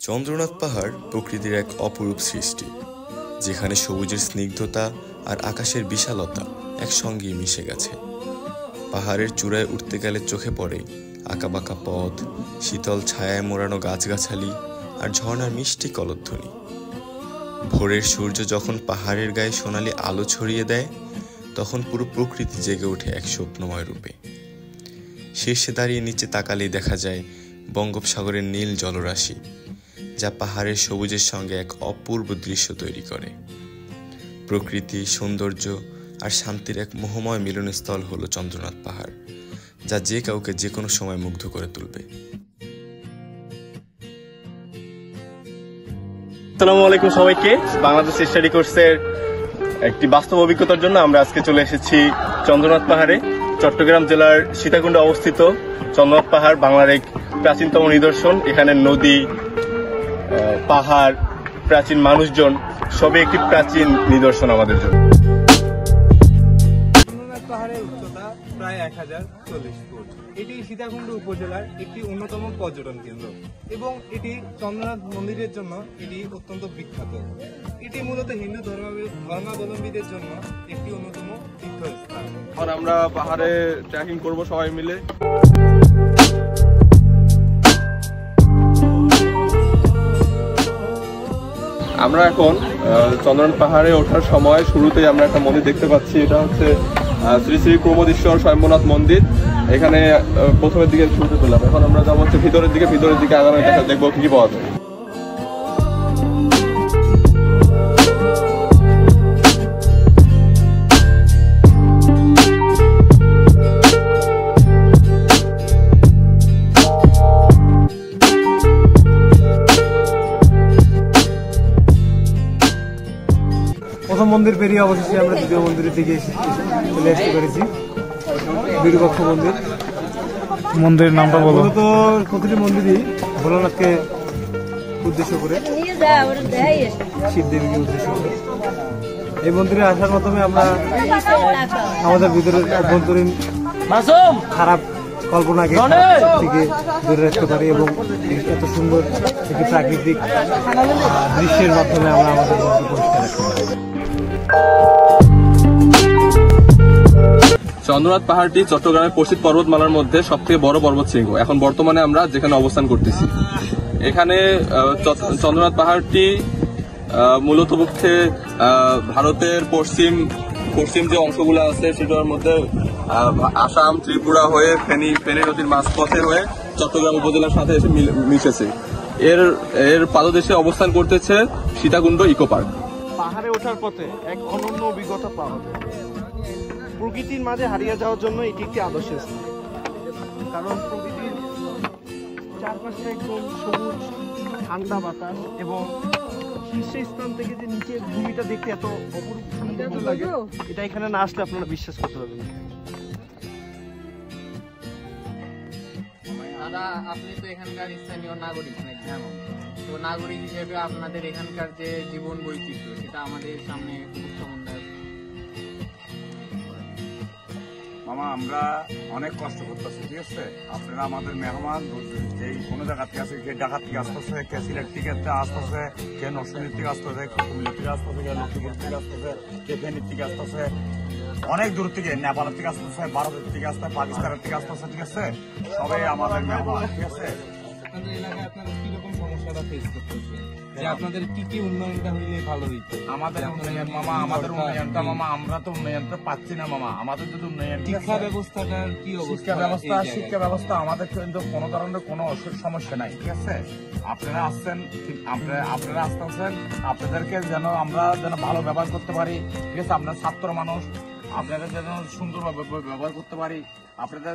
চন্দ্রনাথ পাহাড় প্রকৃতির এক অপরূপ সৃষ্টি, যেখানে সবুজের স্নিগ্ধতা আর আকাশের বিশালতা একসঙ্গেই মিশে গেছে। পাহাড়ের চূড়ায় উঠতে গেলে চোখে পড়ে আঁকাবাঁকা পথ, শীতল ছায়ায় মোড়ানো গাছগাছালি আর ঝর্ণার মিষ্টি কলধ্বনি। ভোরের সূর্য যখন পাহাড়ের গায়ে সোনালি আলো ছড়িয়ে দেয়, তখন পুরো প্রকৃতি জেগে ওঠে এক স্বপ্নময় রূপে। শীর্ষে দাঁড়িয়ে নিচে তাকালেই দেখা যায় বঙ্গোপসাগরের নীল জলরাশি, যা পাহাড়ের সবুজের সঙ্গে এক অপূর্ব দৃশ্য তৈরি করে। প্রকৃতি, সৌন্দর্য আর শান্তির এক মোহময় মিলনস্থল হলো চন্দ্রনাথ পাহাড়, যা যে কাউকে যে কোনো সময় মুগ্ধ করে তুলবে। আসসালামু আলাইকুম সবাইকে। বাংলাদেশ স্টাডি কোর্সের একটি বাস্তব অভিজ্ঞতার জন্য আমরা আজকে চলে এসেছি চন্দ্রনাথ পাহাড়ে। চট্টগ্রাম জেলার সীতাকুণ্ডে অবস্থিত চন্দ্রনাথ পাহাড় বাংলার এক প্রাচীনতম নিদর্শন। এখানে নদী, পাহাড়, প্রাচীন মানুষজন সবই একটি প্রাচীন নিদর্শন আমাদের জন্য। চন্দ্রনাথ পাহাড়ের উচ্চতা প্রায় 1040 ফুট। এটি সীতাকুণ্ড উপজেলার একটি অন্যতম পর্যটন কেন্দ্র এবং এটি চন্দ্রনাথ মন্দিরের জন্য এটি অত্যন্ত বিখ্যাত। এটি মূলত হিন্দু ধর্মাবলম্বীদের জন্য একটি অন্যতম তীর্থস্থান। এখন আমরা পাহাড়ে ট্রেকিং করব সবাই মিলে। আমরা এখন চন্দ্রনাথ পাহাড়ে ওঠার সময় শুরুতেই আমরা একটা মন্দির দেখতে পাচ্ছি। এটা হচ্ছে শ্রী শ্রী প্রমোদেশ্বর স্বয়ম্ভনাথ মন্দির। এখানে প্রথমের দিকে শুরুতে পেলাম। এখন আমরা যাবো হচ্ছে ভিতরের দিকে আগামী দেখবো কি পাওয়া যায়। প্রথম মন্দির পেরিয়ে অবশেষে আমরা দ্বিতীয় মন্দিরের দিকে চলে আসতে পেরেছি। বিরূপাক্ষ মন্দির। মন্দিরের নামটা বলো তো। প্রতিটি মন্দিরই ভোলানাথকে উদ্দেশ্য করে, শিবদেবীকে উদ্দেশ্য করে। এই মন্দিরে আসার মাধ্যমে আমরা আমাদের ভিতরের অভ্যন্তরীণ খারাপ কল্পনাকে থেকে দূরে রাখতে পারি এবং এত সুন্দর একটি প্রাকৃতিক দৃশ্যের মাধ্যমে আমরা আমাদের মনকে পরিষ্কার রাখতে পারি। চন্দ্রনাথ পাহাড়টি চট্টগ্রামের পশ্চিম পর্বতমালার মধ্যে সবথেকে বড় পর্বত শৃঙ্গ। এখন বর্তমানে আমরা যেখানে অবস্থান করতেছি, এখানে চন্দ্রনাথ পাহাড়টি মূলত পক্ষে ভারতের পশ্চিম যে অংশগুলো আছে সেটার মধ্যে আসাম, ত্রিপুরা হয়ে ফেনী নদীর মাঝপথে হয়ে চট্টগ্রাম উপজেলার সাথে এসে মিশেছে। এর পাদদেশে অবস্থান করতেছে সীতাকুণ্ড ইকো পার্ক। পাহাড়ে ওঠার পথে এক অনন্য অভিজ্ঞতা পাওয়া যায়। প্রকৃতির মাঝে হারিয়ে যাওয়ার জন্য এটি একটি আদর্শ স্থান, কারণ প্রকৃতির চারপাশে একদম সবুজ, ঠান্ডা বাতাস এবং শীর্ষস্থান থেকে যে নিচের ভূমিটা দেখতে এত অপরূপ সুন্দর লাগে, এটা এখানে না আসলে আপনারা বিশ্বাস করতে পারবেন না। দাদা, আপনি তো এখানকার স্থানীয় নাগরিক নাকি? তো নাগরিক হিসেবে আপনাদের এখানকার যে জীবন বৈচিত্র্য সেটা আমাদের সামনে মামা, আমরা অনেক কষ্ট করতেছি, ঠিক আছে? আপনারা আমাদের মেহমান, যে কোনো জায়গা থেকে আছে, কে ঢাকা থেকে আসতেছে, কে সিলেট থেকে আসতেছে, কে নরসিংদীর থেকে আসতেছে, কে কুমিল্লা থেকে আসতেছে, কে লক্ষ্মীপুর থেকে আসতেছে, কে ফেনীর থেকে আসতেছে, অনেক দূর থেকে, নেপালের থেকে আসতেছে, ভারতের থেকে আসতে, পাকিস্তানের থেকে আসতেছে, ঠিক আছে? সবাই আমাদের মেহমান, ঠিক আছে? আপনাদের এলাকায় আপনারা কিরকম সমস্যাটা ফেস করতেছেন? যে আপনাদের কি উন্নয়নটা হইলে ভালো হইতো? আমাদের উন্নয়ন মামা, আমরা তো উন্নয়নটা পাচ্ছি না মামা। আমাদের যদি উন্নয়ন, শিক্ষা ব্যবস্থাটার কি অবস্থা? শিক্ষা ব্যবস্থা আমাদের কিন্তু কোনো ধরনের কোনো সমস্যা নাই, ঠিক আছে? আপনারা আসছেন, আপনারা আসতেছেন, আপনাদেরকে যেন আমরা ভালো ব্যবহার করতে পারি, ঠিক আছে? আপনার ছাত্র মানুষ, আপনাদের যেন সুন্দরভাবে ব্যবহার করতে পারি, আপনাদের